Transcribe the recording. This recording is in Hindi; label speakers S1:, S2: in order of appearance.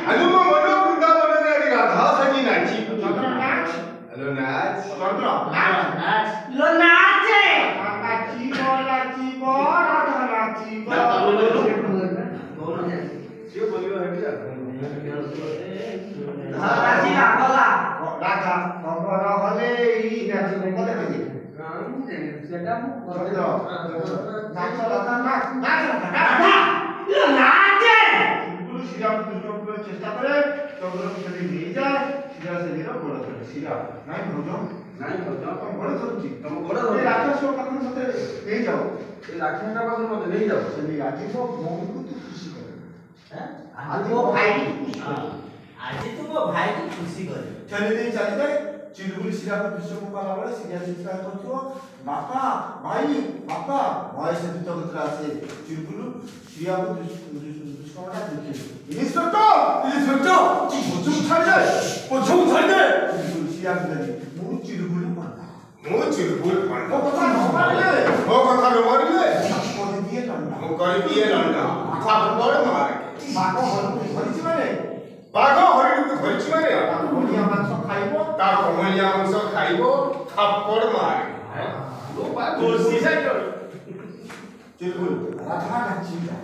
S1: हनुम मनो वृंदावन रे राधा संगी नाची
S2: चंद्र नाच
S1: हेलो नाच
S2: चंद्र नाच
S3: लो नाचे
S2: नाची बो राधा नाची बो
S1: से बोलियो है क्या
S3: नाची लागला
S2: राधा खबर हले ई नाच कोले कहि
S3: সেটা মু
S2: चंद्र नाच राधा नाच
S3: রাধা লো নাচে
S2: गुरु श्रीराम कृष्ण को चेष्टा करे चंद्र को चली ले जाए सीधा शरीर बड़ करे सीधा नहीं भोजन
S1: नहीं बोलता
S2: तुम बड़ करूची
S1: तुम बड़
S2: ये राक्षस को कखन सते ले जाओ
S1: ये राक्षस का पास मत नहीं जाओ
S2: चली आज को मोह को तू खुशी करे
S3: হ্যাঁ
S2: आज वो भाई की खुशी करे
S3: আজি তো ମୋ ଭାଇ କୁ ଖୁସି করে
S2: चले दे चले गए चिरगुली सीधा को कृष्ण को काला बड़े सीधा सीधा करतो बापा भाई बापा भाई से तो उतरा से चिरगुलु सीधा को दुष्कर्मटा देखे
S1: इंस्पेक्टर जी बोझ उठा दे
S2: चिरगुलु सीधा को मु चिरगुलु मारता
S1: मो चिरबुल पण
S2: ओ कथा न मारले
S1: ओ कथा रे मारले
S2: को दिए लंडा
S1: मो कर दिए लंडा था बड़ मार के
S2: बाको हरु धरिछि माने
S1: बाघ हरिण को धरिछि मारे
S2: बढिया मांस खाइबो
S1: ता कमलिया मांस खाइबो थापड़ मार के लो बा कोसी साइड
S2: चिरगुलु राधा नाचिबा